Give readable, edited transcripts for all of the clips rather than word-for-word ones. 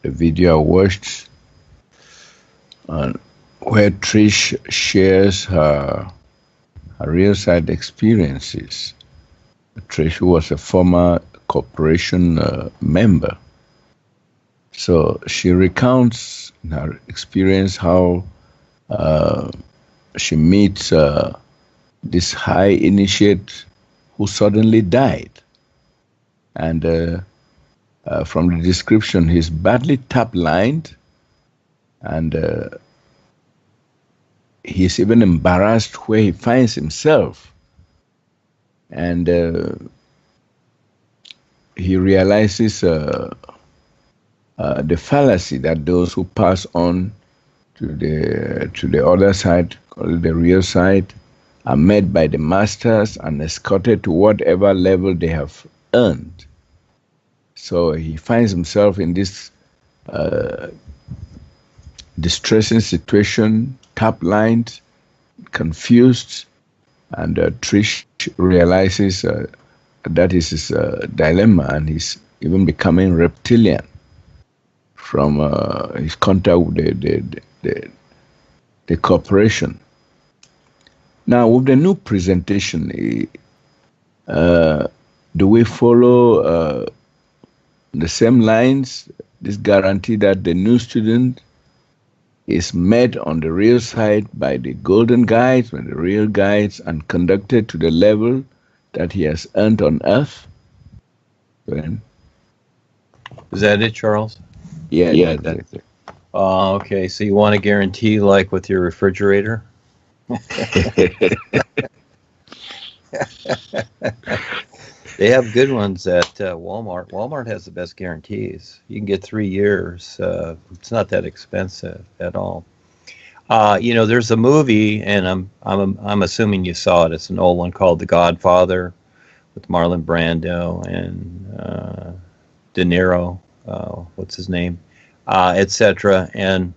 a video I watched where Trish shares her real side experiences. Trish, who was a former corporation member. So she recounts in her experience how she meets this high initiate who suddenly died. And from the description, he's badly taplined, and he's even embarrassed where he finds himself. And he realizes the fallacy that those who pass on to the other side, called the real side, are met by the masters and escorted to whatever level they have earned. So he finds himself in this distressing situation, taplined, confused, and Trish realizes that is his dilemma, and he's even becoming reptilian from his contact with the corporation. Now, with the new presentation, do we follow the same lines? This guarantee that the new student is met on the real side by the golden guides, by the real guides, and conducted to the level that he has earned on earth. Is that it, Charles? Yeah, that's it. Okay, so you want a guarantee like with your refrigerator? They have good ones at Walmart. Walmart has the best guarantees. You can get 3 years. It's not that expensive at all. There's a movie, and I'm assuming you saw it. It's an old one called The Godfather, with Marlon Brando and De Niro. What's his name? Etc. And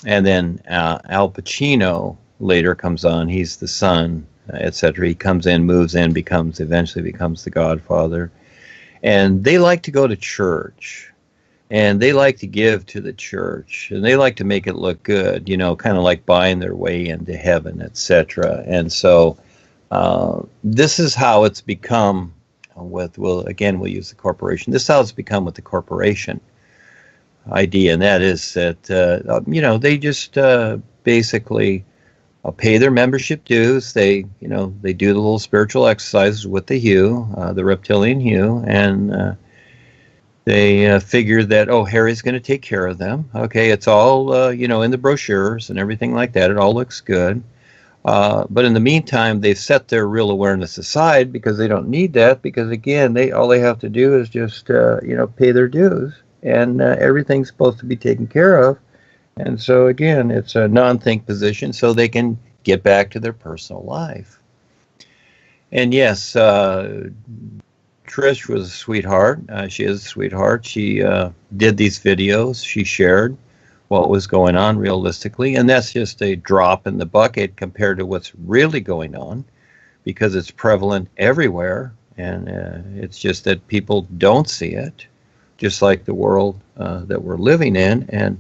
then Al Pacino later comes on. He's the son, etc. He comes in, moves in, eventually becomes the Godfather. And they like to go to church, and they like to give to the church, and they like to make it look good, kind of like buying their way into heaven, etc. And so this is how it's become we'll use the corporation. This is how it's become with the corporation idea, and that is that they just basically pay their membership dues. They do the little spiritual exercises with the hue, the reptilian hue, and they figure that Harry's going to take care of them. Okay, it's all in the brochures and everything like that. It all looks good. But in the meantime, they've set their real awareness aside because they don't need that. Because again, all they have to do is just pay their dues, and everything's supposed to be taken care of. And so again, it's a non-think position, so they can get back to their personal life. And yes, Trish was a sweetheart. She is a sweetheart. She did these videos. She shared what was going on realistically, and that's just a drop in the bucket compared to what's really going on, because it's prevalent everywhere, and it's just that people don't see it, just like the world that we're living in. And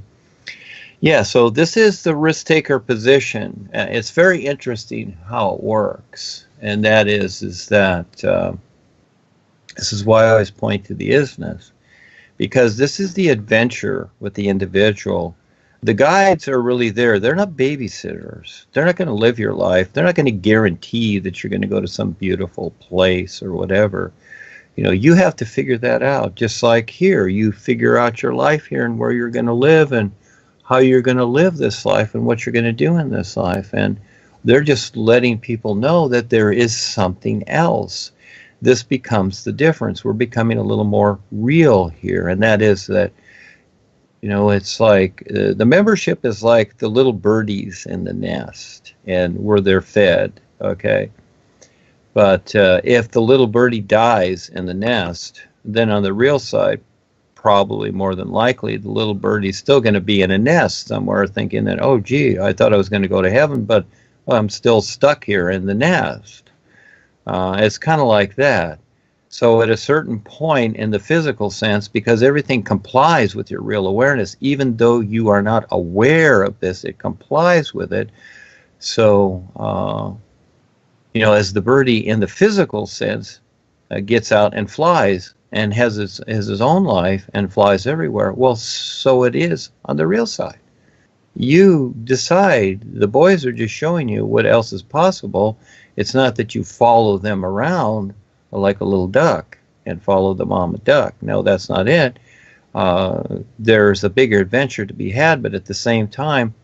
yeah, so this is the risk-taker position. It's very interesting how it works, and that is that this is why I always point to the isness, because this is the adventure with the individual. The guides are really there. They're not babysitters. They're not going to live your life. They're not going to guarantee that you're going to go to some beautiful place or whatever. You have to figure that out. Just like here, you figure out your life here and where you're going to live and how you're going to live this life and what you're going to do in this life. And they're just letting people know that there is something else. This becomes the difference. We're becoming a little more real here, and that is that, it's like the membership is like the little birdies in the nest, and where they're fed, okay? But if the little birdie dies in the nest, then on the real side, probably more than likely, the little birdie's still going to be in a nest somewhere thinking that, oh, gee, I thought I was going to go to heaven, but I'm still stuck here in the nest. It's kind of like that. So at a certain point in the physical sense, because everything complies with your real awareness, even though you are not aware of this, it complies with it. So, as the birdie in the physical sense gets out and flies and has his own life and flies everywhere, well, so it is on the real side. You decide. The boys are just showing you what else is possible. It's not that you follow them around like a little duck and follow the mama duck. No, that's not it. There's a bigger adventure to be had, but at the same time,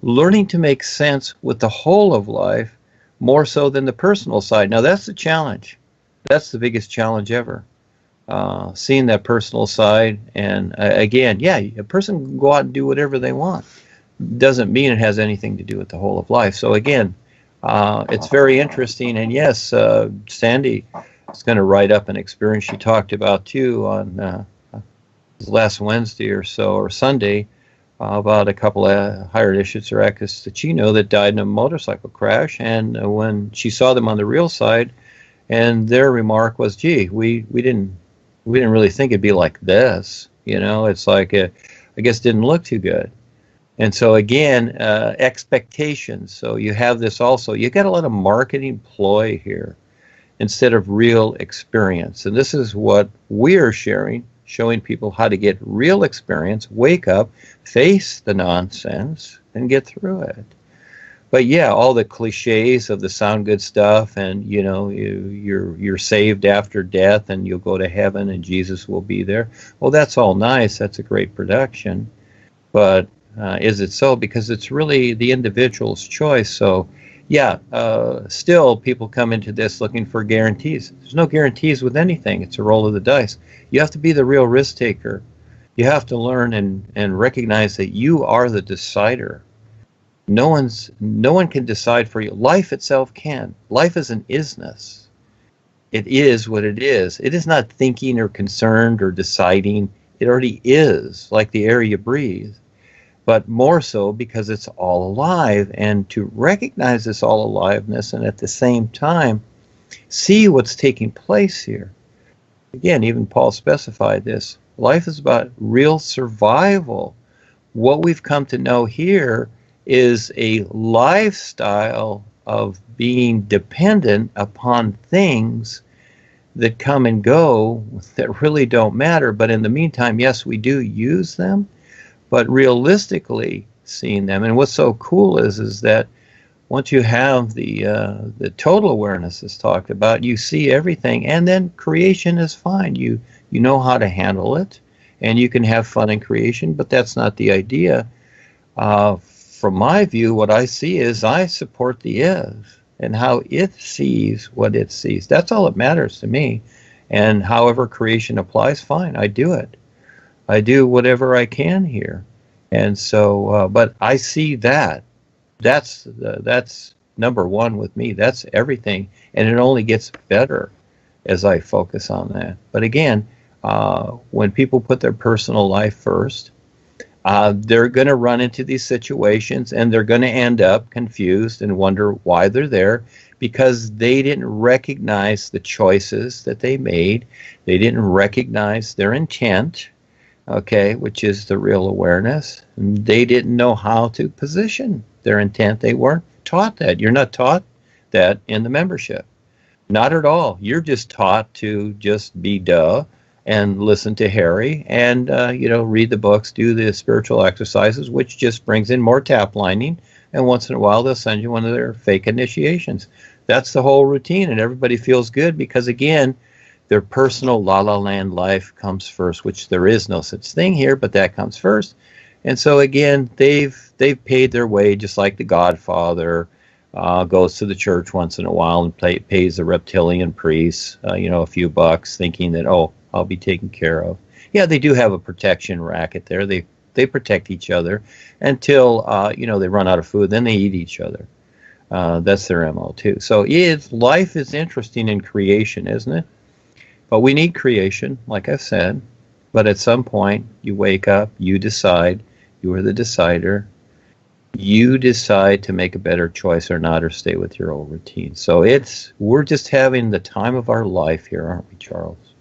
learning to make sense with the whole of life more so than the personal side. Now, that's the challenge. That's the biggest challenge ever. Seeing that personal side. And again, yeah, a person can go out and do whatever they want. Doesn't mean it has anything to do with the whole of life. So again, it's very interesting. And yes, Sandy is going to write up an experience she talked about too on last Wednesday or so, or Sunday, about a couple of hired issues or actors that she knew that died in a motorcycle crash. And when she saw them on the real side, and their remark was, gee, we didn't really think it'd be like this. It's like, I guess didn't look too good. And so again, expectations. So you have this also. You got a lot of marketing ploy here instead of real experience. And this is what we're sharing, showing people how to get real experience, wake up, face the nonsense, and get through it. But yeah, all the cliches of the sound good stuff, and you're saved after death, and you'll go to heaven, and Jesus will be there. Well, that's all nice. That's a great production, but is it so? Because it's really the individual's choice. So, yeah, still people come into this looking for guarantees. There's no guarantees with anything. It's a roll of the dice. You have to be the real risk taker. You have to learn and recognize that you are the decider. No one can decide for you. Life itself can. Life is an isness. It is what it is. It is not thinking or concerned or deciding. It already is, like the air you breathe. But more so because it's all alive. And to recognize this all aliveness and at the same time see what's taking place here. Again, even Paul specified this. Life is about real survival. What we've come to know here is a lifestyle of being dependent upon things that come and go that really don't matter. But in the meantime, yes, we do use them, but realistically seeing them. And what's so cool is that once you have the total awareness is talked about, you see everything, and then creation is fine. You know how to handle it, and you can have fun in creation, but that's not the idea. From my view, what I see is I support the is and how it sees what it sees. That's all that matters to me. And however creation applies, fine, I do it. I do whatever I can here. And so, but I see that. That's number one with me. That's everything. And it only gets better as I focus on that. But again, when people put their personal life first, they're going to run into these situations, and they're going to end up confused and wonder why they're there, because they didn't recognize the choices that they made. They didn't recognize their intent, okay, which is the real awareness. And they didn't know how to position their intent. They weren't taught that. You're not taught that in the membership. Not at all. You're just taught to just be duh and listen to Harry and, read the books, do the spiritual exercises, which just brings in more tap lining. And once in a while, they'll send you one of their fake initiations. That's the whole routine. And everybody feels good because, again, their personal la-la land life comes first, which there is no such thing here, but that comes first. And so, again, they've paid their way, just like the Godfather goes to the church once in a while and pays the reptilian priests, a few bucks, thinking that, oh, I'll be taken care of. Yeah, they do have a protection racket there. They protect each other until they run out of food. Then they eat each other. That's their MO too. So life is interesting in creation, isn't it? But we need creation, like I said. But at some point, you wake up, you decide, you are the decider. you decide to make a better choice or not, or stay with your old routine. So we're just having the time of our life here, aren't we, Charles?